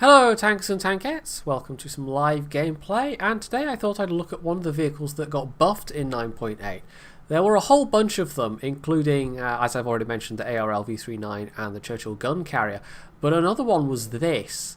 Hello tanks and tankettes, welcome to some live gameplay, and today I thought I'd look at one of the vehicles that got buffed in 9.8. There were a whole bunch of them, including, as I've already mentioned, the ARL V39 and the Churchill gun carrier, but another one was this.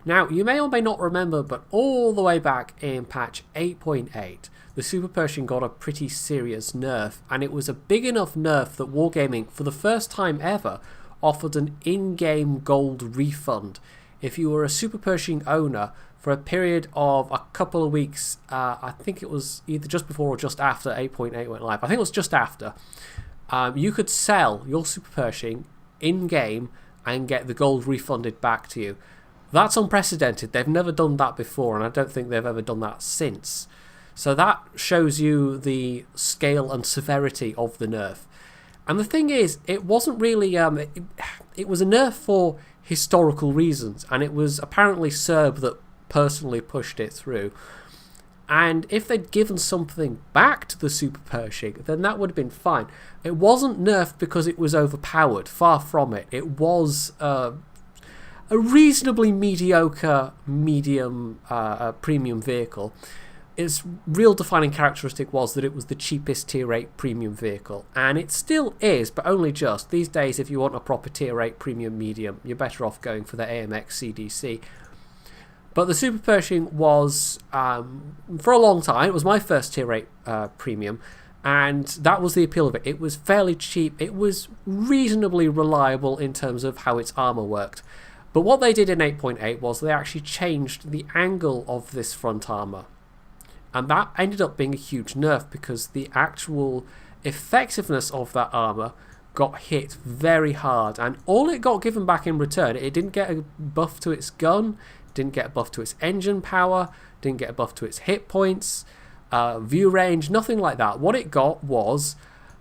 Now, you may or may not remember, but all the way back in patch 8.8, the Super Pershing got a pretty serious nerf, and it was a big enough nerf that Wargaming, for the first time ever, offered an in-game gold refund if you were a Super Pershing owner for a period of a couple of weeks. I think it was either just before or just after 8.8 went live. I think it was just after. You could sell your Super Pershing in-game and get the gold refunded back to you. That's unprecedented. They've never done that before, and I don't think they've ever done that since. So that shows you the scale and severity of the nerf. And the thing is, it wasn't really... it was a nerf for historical reasons, and it was apparently Serb that personally pushed it through. And if they'd given something back to the Super Pershing, then that would have been fine. It wasn't nerfed because it was overpowered, far from it. It was a reasonably mediocre medium premium vehicle. Its real defining characteristic was that it was the cheapest tier 8 premium vehicle, and it still is, but only just. These days, if you want a proper tier 8 premium medium, you're better off going for the AMX CDC. But the Super Pershing was, for a long time, it was my first tier 8 premium, and that was the appeal of it. It was fairly cheap, it was reasonably reliable in terms of how its armour worked. But what they did in 8.8 was they actually changed the angle of this front armour. And that ended up being a huge nerf because the actual effectiveness of that armour got hit very hard. And all it got given back in return, it didn't get a buff to its gun, didn't get a buff to its engine power, didn't get a buff to its hit points, view range, nothing like that. What it got was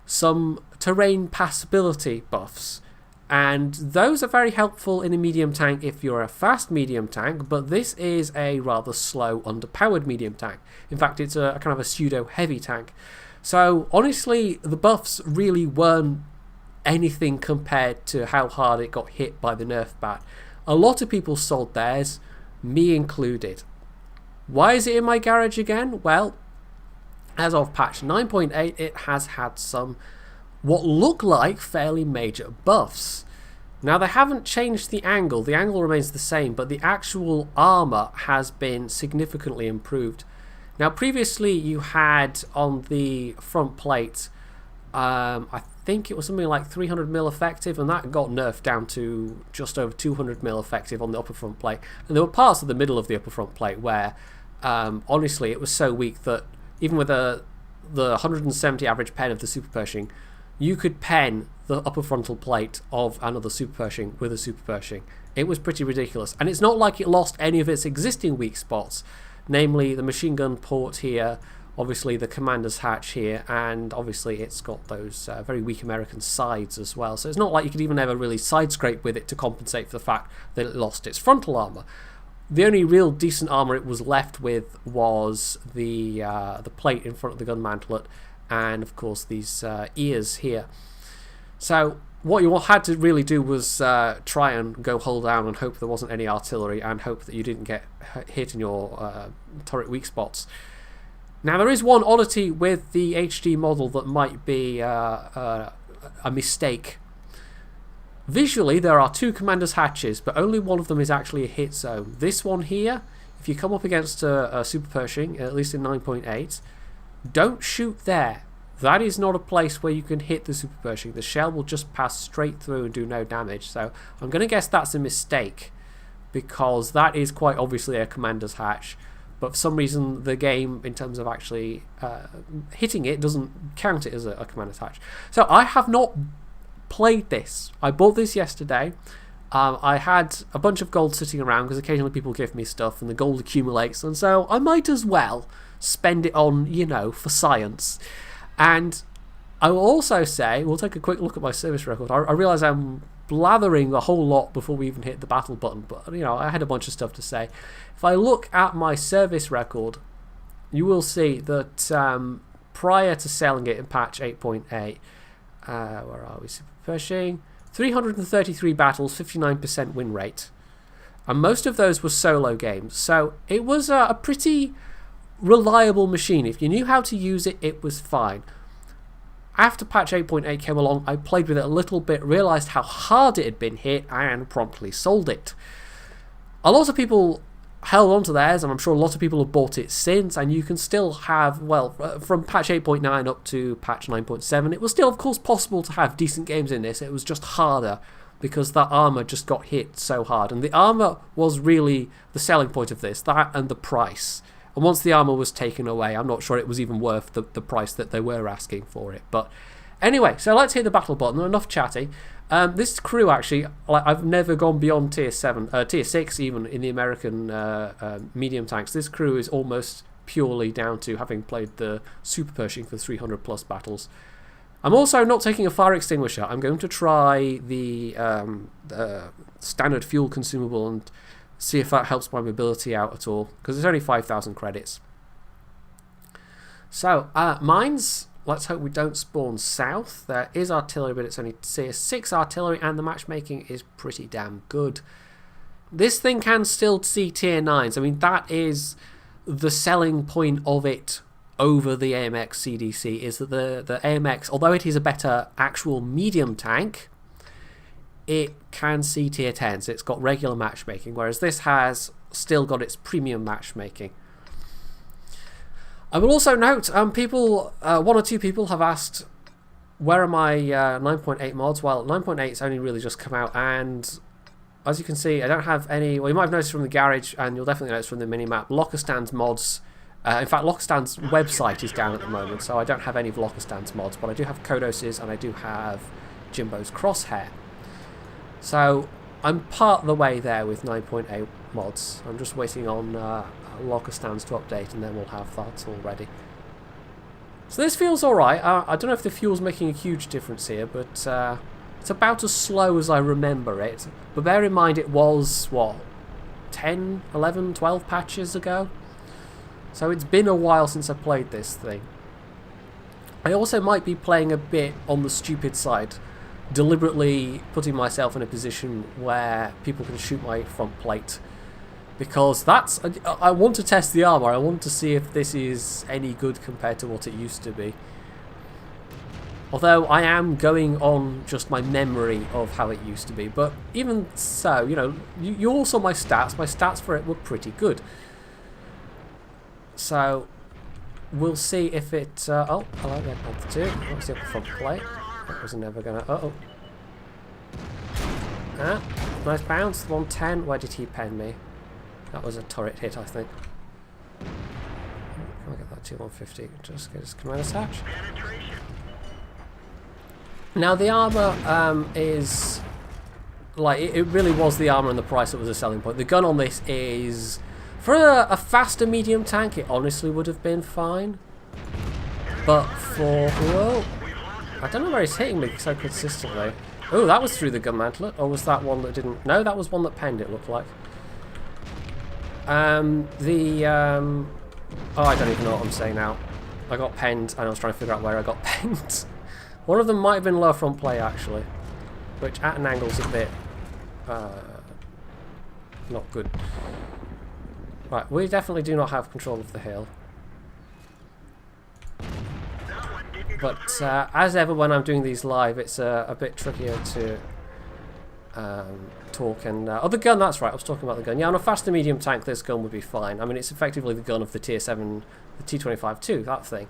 some terrain passability buffs. And those are very helpful in a medium tank if you're a fast medium tank, but this is a rather slow, underpowered medium tank. In fact, it's a kind of a pseudo-heavy tank. So, honestly, the buffs really weren't anything compared to how hard it got hit by the nerf bat. A lot of people sold theirs, me included. Why is it in my garage again? Well, as of patch 9.8, it has had some what look like fairly major buffs. Now, they haven't changed the angle remains the same, but the actual armour has been significantly improved. Now, previously you had on the front plate, I think it was something like 300mm effective, and that got nerfed down to just over 200mm effective on the upper front plate. And there were parts of the middle of the upper front plate where, honestly, it was so weak that even with the 170 average pen of the Super Pershing, you could pen the upper frontal plate of another Super Pershing with a Super Pershing. It was pretty ridiculous. And it's not like it lost any of its existing weak spots, namely the machine gun port here, obviously the commander's hatch here, and obviously it's got those very weak American sides as well. So it's not like you could even ever really side scrape with it to compensate for the fact that it lost its frontal armour. The only real decent armour it was left with was the plate in front of the gun mantlet, and of course these ears here. So what you had to really do was try and go hull down and hope there wasn't any artillery, and hope that you didn't get hit in your turret weak spots. Now, there is one oddity with the HD model that might be a mistake. Visually, there are two commander's hatches, but only one of them is actually a hit zone. This one here, if you come up against a Super Pershing, at least in 9.8, don't shoot there. That is not a place where you can hit the Super Pershing. The shell will just pass straight through and do no damage. So I'm going to guess that's a mistake, because that is quite obviously a commander's hatch. But for some reason, the game, in terms of actually hitting it, doesn't count it as a commander's hatch. So I have not played this. I bought this yesterday. I had a bunch of gold sitting around because occasionally people give me stuff and the gold accumulates, and so I might as well spend it on, you know, for science. And I will also say, we'll take a quick look at my service record. I realise I'm blathering a whole lot before we even hit the battle button, but you know, I had a bunch of stuff to say. If I look at my service record, you will see that prior to selling it in patch 8.8, where are we? Super Pershing, 333 battles, 59% win rate. and most of those were solo games. So it was a pretty reliable machine. If you knew how to use it, it was fine. After patch 8.8 came along, I played with it a little bit, realised how hard it had been hit, and promptly sold it. A lot of people held on to theirs, and I'm sure a lot of people have bought it since, and you can still have, well, from patch 8.9 up to patch 9.7, it was still, of course, possible to have decent games in this. It was just harder, because that armour just got hit so hard. And the armour was really the selling point of this, that and the price. And once the armour was taken away, I'm not sure it was even worth the price that they were asking for it. But anyway, so let's hit the battle button. Enough chatty. This crew, actually, I've never gone beyond tier 6 even in the American medium tanks. This crew is almost purely down to having played the Super Pershing for 300 plus battles. I'm also not taking a fire extinguisher. I'm going to try the standard fuel consumable and see if that helps my mobility out at all, because it's only 5,000 credits. So, mines, let's hope we don't spawn south. There is artillery, but it's only tier 6 artillery, and the matchmaking is pretty damn good. This thing can still see tier 9s. I mean, that is the selling point of it over the AMX CDC, is that the AMX, although it is a better actual medium tank, it can see tier 10s. It's got regular matchmaking, whereas this has still got its premium matchmaking. I will also note, one or two people have asked, where are my 9.8 mods? Well, 9.8's only really just come out, and as you can see, I don't have any. Well, you might have noticed from the garage, and you'll definitely notice from the minimap, Locastan's mods. In fact, Locastan's website is down at the moment, so I don't have any of Locastan's mods, but I do have Kodos's, and I do have Jimbo's Crosshair. So I'm part of the way there with 9.8 mods. I'm just waiting on Locastan's to update, and then we'll have that all ready. So this feels alright. I don't know if the fuel's making a huge difference here, but it's about as slow as I remember it. But bear in mind it was, what, 10, 11, 12 patches ago? So it's been a while since I played this thing. I also might be playing a bit on the stupid side, deliberately putting myself in a position where people can shoot my front plate, because I want to test the armor. I want to see if this is any good compared to what it used to be. Although I am going on just my memory of how it used to be, but even so, you know, you all saw my stats. My stats for it were pretty good. So we'll see if it. Oh, hello, yeah, Panther 2. What's the upper front plate? That was never gonna. Nice bounce. 110. Where did he pen me? That was a turret hit, I think. Can I get that to 150? Just get his command attach. Now the armor is like it really was the armor and the price that was a selling point. The gun on this is, for a faster medium tank, it honestly would have been fine. But for, whoa, I don't know where he's hitting me so consistently. Oh, that was through the gun mantlet, or was that one that didn't? No, that was one that penned, it looked like. Oh, I don't even know what I'm saying now. I got penned, and I was trying to figure out where I got penned. One of them might have been lower front play, actually, which at an angle is a bit not good. Right, we definitely do not have control of the hill. But as ever when I'm doing these live, it's a bit trickier to talk. And oh, the gun, that's right, I was talking about the gun. Yeah, on a faster medium tank, this gun would be fine. I mean, it's effectively the gun of the tier 7, the T25-2, that thing.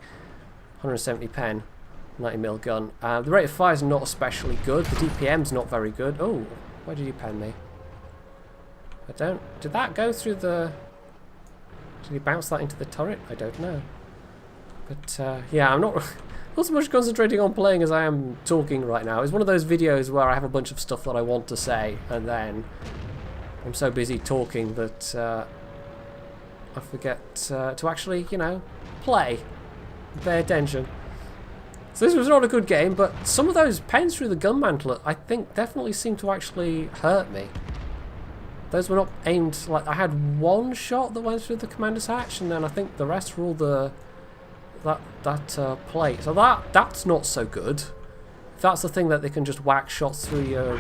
170 pen, 90mm gun. The rate of fire is not especially good. The DPM's not very good. Oh, where did you pen me? I don't... Did that go through the... Did he bounce that into the turret? I don't know. But yeah, I'm not so much concentrating on playing as I am talking right now. It's one of those videos where I have a bunch of stuff that I want to say, and then I'm so busy talking that I forget to actually, you know, play. Pay attention. So this was not a good game, but some of those pens through the gun mantlet, I think, definitely seem to actually hurt me. Those were not aimed, like, I had one shot that went through the commander's hatch, and then I think the rest were all that plate. So that's not so good. If that's the thing that they can just whack shots through your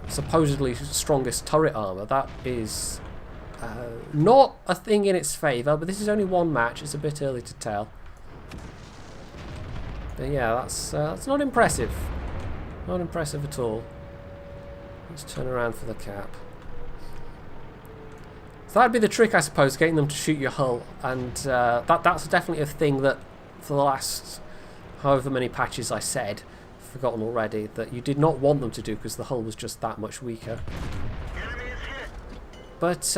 supposedly strongest turret armor. That is not a thing in its favour, but this is only one match. It's a bit early to tell. But yeah, that's not impressive. Not impressive at all. Let's turn around for the cap. So that'd be the trick, I suppose, getting them to shoot your hull, and that's definitely a thing that for the last however many patches I said, forgotten already, that you did not want them to do because the hull was just that much weaker. But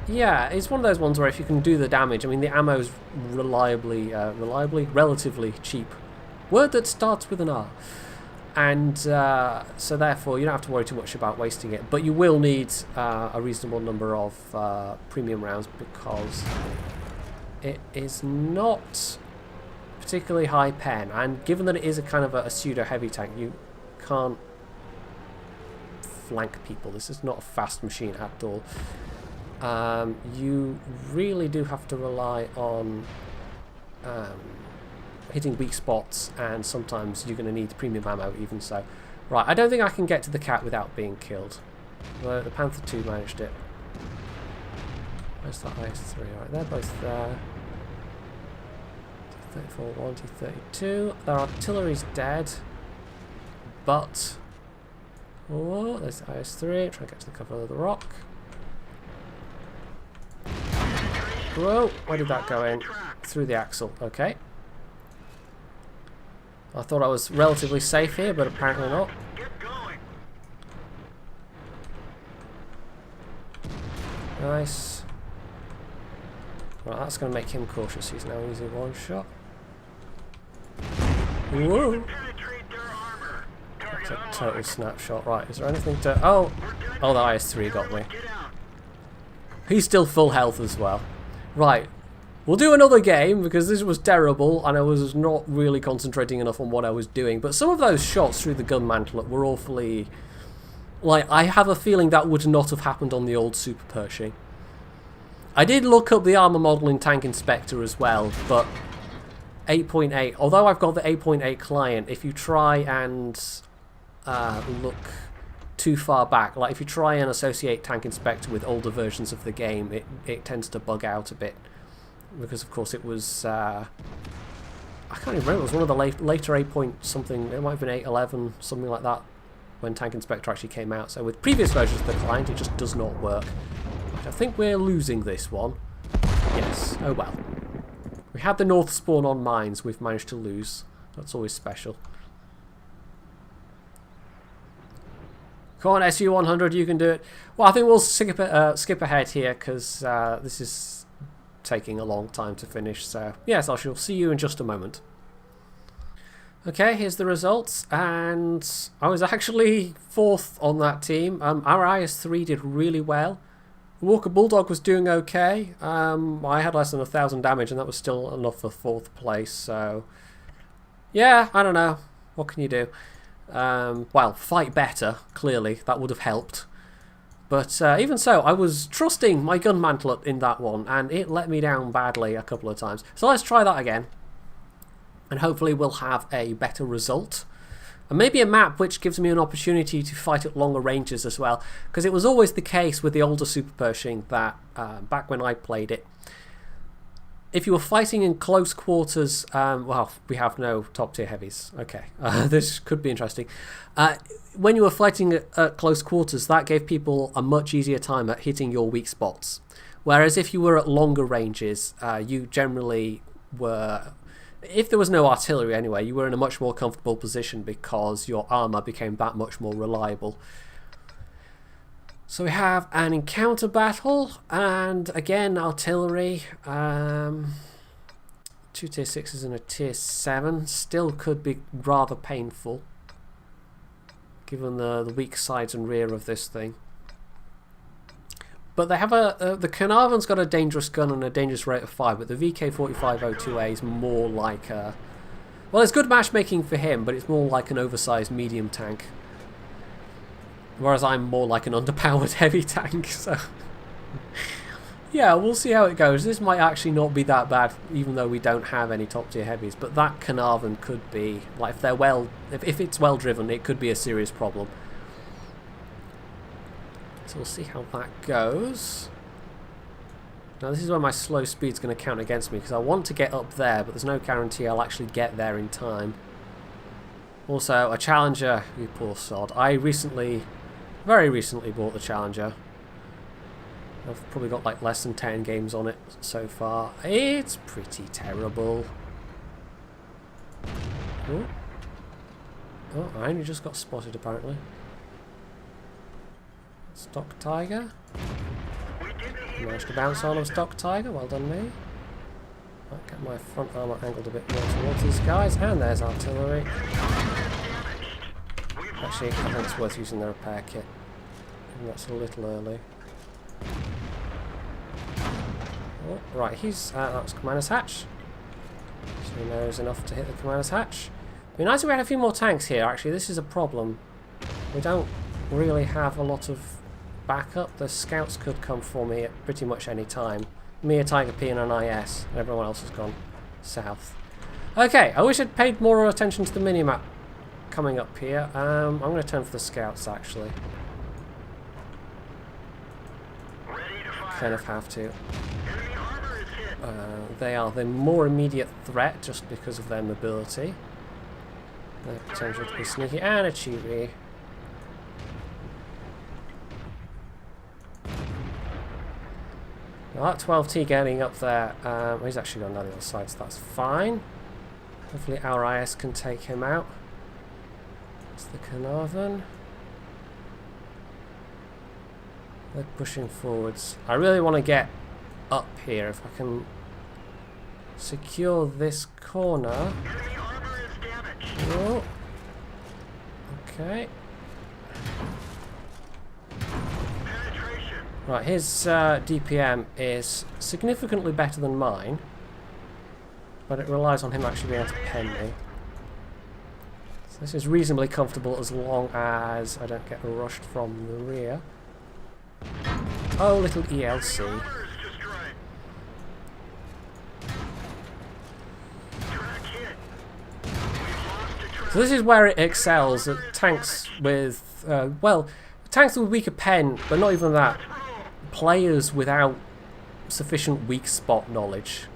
yeah, it's one of those ones where if you can do the damage, I mean the ammo's relatively cheap. Word that starts with an R. And so therefore you don't have to worry too much about wasting it, but you will need a reasonable number of premium rounds because it is not particularly high pen, and given that it is a kind of a pseudo heavy tank, you can't flank people. This is not a fast machine at all. You really do have to rely on hitting weak spots, and sometimes you're going to need premium ammo even so. Right, I don't think I can get to the cat without being killed. Well, the Panther 2 managed it. Where's that IS-3? Right, they're both there. T-34-1, T-32. Their artillery's dead. But... oh, there's the IS-3. Try to get to the cover of the rock. Whoa, where did that go in? Through the axle, okay. I thought I was relatively safe here, but apparently not. Nice. Right, that's going to make him cautious. He's now using one shot. Whoa! That's a total snapshot. Right, is there anything to... oh! Oh, the IS-3 got me. He's still full health as well. Right. We'll do another game because this was terrible and I was not really concentrating enough on what I was doing. But some of those shots through the gun mantlet were awfully... like, I have a feeling that would not have happened on the old Super Pershing. I did look up the armor model in Tank Inspector as well, but 8.8, although I've got the 8.8 client, if you try and look too far back, like if you try and associate Tank Inspector with older versions of the game, it tends to bug out a bit. Because of course it was, I can't even remember, it was one of the later 8 point something, it might have been 8.11, something like that, when Tank Inspector actually came out. So with previous versions of the client, it just does not work. I think we're losing this one. Yes, oh well. We had the North spawn on mines, we've managed to lose. That's always special. Come on, SU-100, you can do it. Well, I think we'll skip ahead here, because this is taking a long time to finish, so yes, I shall see you in just a moment. Okay, here's the results, and I was actually 4th on that team. Our IS-3 did really well. Walker Bulldog was doing okay. I had less than 1,000 damage, and that was still enough for 4th place, so yeah, I don't know. What can you do? Well, fight better, clearly. That would have helped. But even so, I was trusting my gun mantlet in that one, and it let me down badly a couple of times. So let's try that again, and hopefully we'll have a better result. And maybe a map which gives me an opportunity to fight at longer ranges as well, because it was always the case with the older Super Pershing that, back when I played it, if you were fighting in close quarters, well, we have no top tier heavies. Okay, this could be interesting. When you were fighting at close quarters, that gave people a much easier time at hitting your weak spots. Whereas if you were at longer ranges, you generally were... if there was no artillery anyway, you were in a much more comfortable position because your armour became that much more reliable. So we have an encounter battle, and again, artillery. 2 tier 6s and a tier 7. Still could be rather painful, given the weak sides and rear of this thing. But they have the Carnarvon's got a dangerous gun and a dangerous rate of fire, but the VK4502A is more like a... well, it's good matchmaking for him, but it's more like an oversized medium tank. Whereas I'm more like an underpowered heavy tank, so... yeah, we'll see how it goes. This might actually not be that bad, even though we don't have any top tier heavies, but that Carnarvon could be, like, if they're well... if it's well driven, it could be a serious problem. So we'll see how that goes. Now this is where my slow speed's going to count against me, because I want to get up there, but there's no guarantee I'll actually get there in time. Also, a Challenger, you poor sod. I recently, very recently bought the Challenger. I've probably got like less than 10 games on it so far. It's pretty terrible. Oh, oh, I only just got spotted apparently. Stock Tiger. Managed to bounce on a Stock Tiger, well done me. Might get my front armour angled a bit more towards these guys, and there's artillery. Actually, I think it's worth using the repair kit. And that's a little early. Oh, right, he's that's commander's hatch. So he knows enough to hit the commander's hatch. It'd be nice if we had a few more tanks here. Actually, this is a problem. We don't really have a lot of backup. The scouts could come for me at pretty much any time. Me, a Tiger P and an IS, and everyone else has gone south. Okay, I wish I'd paid more attention to the minimap coming up here. I'm going to turn for the scouts actually. Kind of have to. They are the more immediate threat just because of their mobility. Their potential to be sneaky, and a Chibi. Well, that 12T getting up there, he's actually gone down the other side, so that's fine. Hopefully our IS can take him out. It's the Carnarvon. They're pushing forwards. I really want to get up here if I can secure this corner. Oh. Okay. Right, his DPM is significantly better than mine, but it relies on him actually being able to pen me. So this is reasonably comfortable as long as I don't get rushed from the rear. Oh, little ELC. So this is where it excels at tanks with, well, tanks with weaker pen, but not even that. Players without sufficient weak spot knowledge,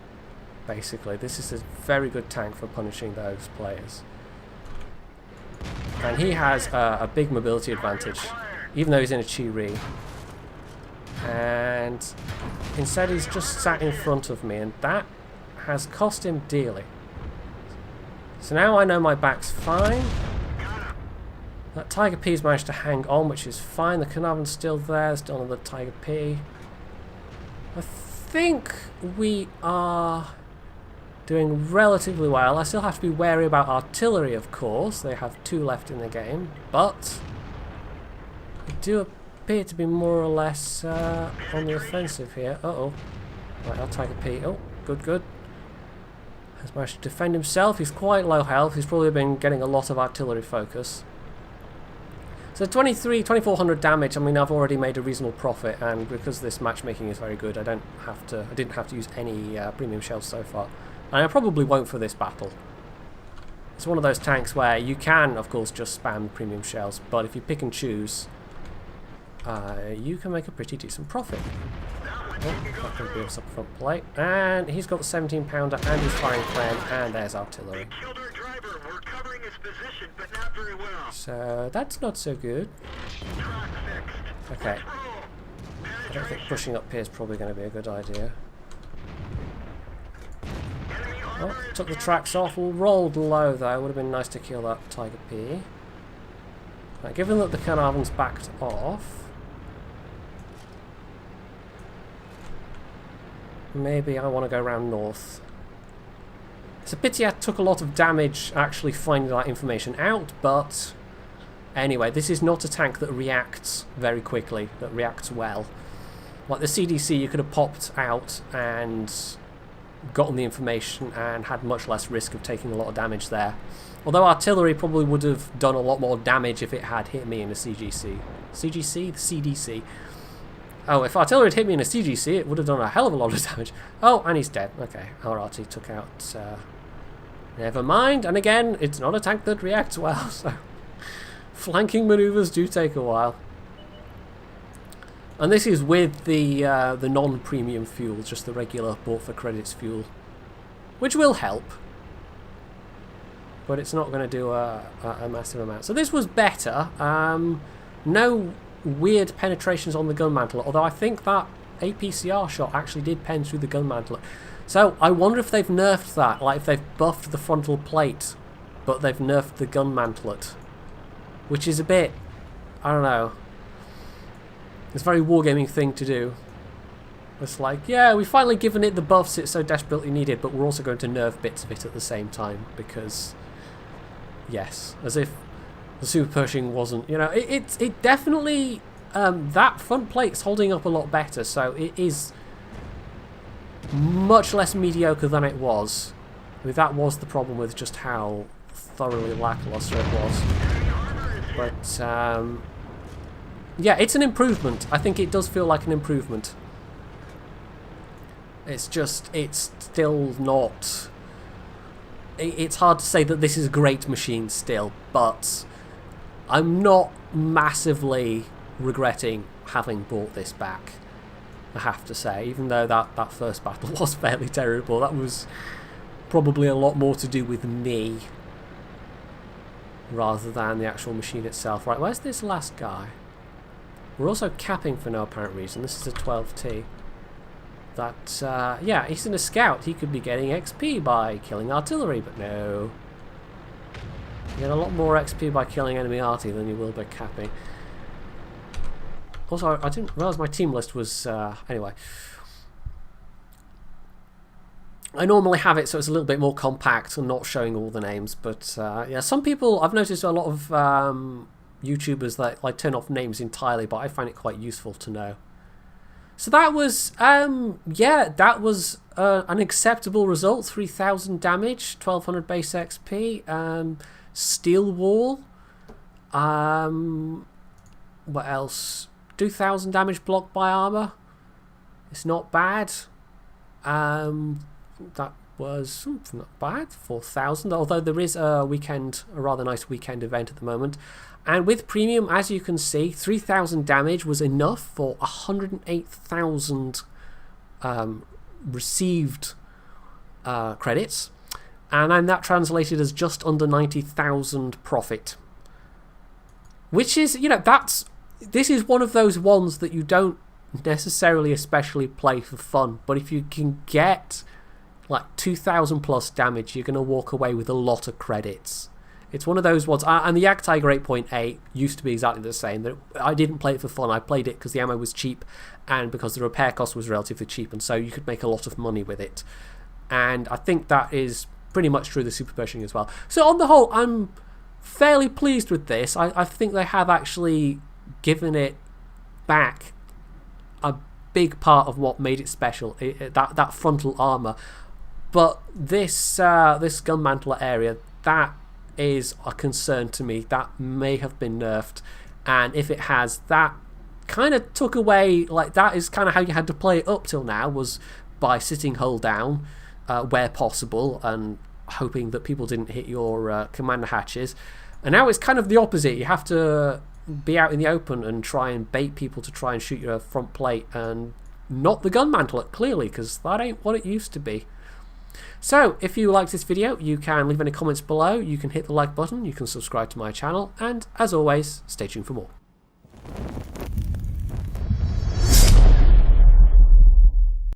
basically. This is a very good tank for punishing those players. And he has a big mobility advantage, even though he's in a Chi-Ri. And instead he's just sat in front of me, and that has cost him dearly. So now I know my back's fine. That Tiger P's managed to hang on, which is fine. The Carnarvon's still there, still another Tiger P. I think we are doing relatively well. I still have to be wary about artillery, of course. They have 2 left in the game, but they do appear to be more or less on the offensive here. Uh-oh. Right, our Tiger P. Oh, good, good. Has managed to defend himself. He's quite low health. He's probably been getting a lot of artillery focus. So 2400 damage. I mean, I've already made a reasonable profit, and because this matchmaking is very good, I didn't have to use any premium shells so far, and I probably won't for this battle. It's one of those tanks where you can, of course, just spam premium shells, but if you pick and choose, you can make a pretty decent profit. Oh, that could be a front plate, and he's got the 17-pounder, and he's firing clan, and there's artillery. So that's not so good. Okay. I don't think pushing up here is probably going to be a good idea. Oh, took the tracks off. Rolled low though. Would have been nice to kill that Tiger P. Right, given that the Carnarvon's backed off, maybe I want to go around north. It's a pity I took a lot of damage actually finding that information out, but anyway, this is not a tank that reacts very quickly, that reacts well. Like the CDC, you could have popped out and gotten the information and had much less risk of taking a lot of damage there. Although artillery probably would have done a lot more damage if it had hit me in a CGC. CGC? The CDC. Oh, if artillery had hit me in a CGC, it would have done a hell of a lot of damage. Oh, and he's dead. Okay, our RT took out... never mind. And again, it's not a tank that reacts well, so... flanking maneuvers do take a while. And this is with the non-premium fuel, just the regular bought for credits fuel, which will help, but it's not going to do a massive amount. So this was better. No weird penetrations on the gun mantlet, although I think that APCR shot actually did pen through the gun mantlet. So I wonder if they've nerfed that, like if they've buffed the frontal plate, but they've nerfed the gun mantlet, which is a bit, I don't know. It's a very wargaming thing to do. It's like, yeah, we've finally given it the buffs it so desperately needed, but we're also going to nerf bits of it at the same time, because, yes, as if the Super Pershing wasn't, you know, it definitely, that front plate's holding up a lot better, so it is much less mediocre than it was. I mean, that was the problem with just how thoroughly lackluster it was. But, yeah, it's an improvement. I think it does feel like an improvement. It's just, it's still not... It's hard to say that this is a great machine still, but I'm not massively regretting having bought this back, I have to say. Even though that first battle was fairly terrible, that was probably a lot more to do with me rather than the actual machine itself. Right, where's this last guy? We're also capping for no apparent reason. This is a 12T. That, yeah, he's in a scout. He could be getting XP by killing artillery, but no. You get a lot more XP by killing enemy arty than you will by capping. Also, I didn't realise my team list was, anyway. I normally have it so it's a little bit more compact and not showing all the names, but, yeah, some people, I've noticed a lot of, YouTubers that like turn off names entirely, but I find it quite useful to know. So that was, yeah, that was an acceptable result. 3,000 damage, 1,200 base XP, steel wall. What else? 2,000 damage blocked by armor. It's not bad. That was not bad. 4,000, although there is a rather nice weekend event at the moment. And with premium, as you can see, 3,000 damage was enough for 108,000 received credits, and then that translated as just under 90,000 profit. Which is, you know, this is one of those ones that you don't necessarily especially play for fun, but if you can get like 2,000 plus damage, you're going to walk away with a lot of credits. It's one of those ones, and the Yak Tiger 8.8 used to be exactly the same. That I didn't play it for fun, I played it because the ammo was cheap and because the repair cost was relatively cheap, and so you could make a lot of money with it. And I think that is pretty much true of the Super Pershing as well. So on the whole, I'm fairly pleased with this. I think they have actually given it back a big part of what made it special, that frontal armour. But this gun mantler area, that is a concern to me. That may have been nerfed, and if it has, that kind of took away, like, that is kind of how you had to play it up till now, was by sitting hull down where possible and hoping that people didn't hit your commander hatches. And now it's kind of the opposite. You have to be out in the open and try and bait people to try and shoot your front plate, and not the gun mantlet, clearly, because that ain't what it used to be. So, if you liked this video, you can leave any comments below, you can hit the like button, you can subscribe to my channel, and as always, stay tuned for more.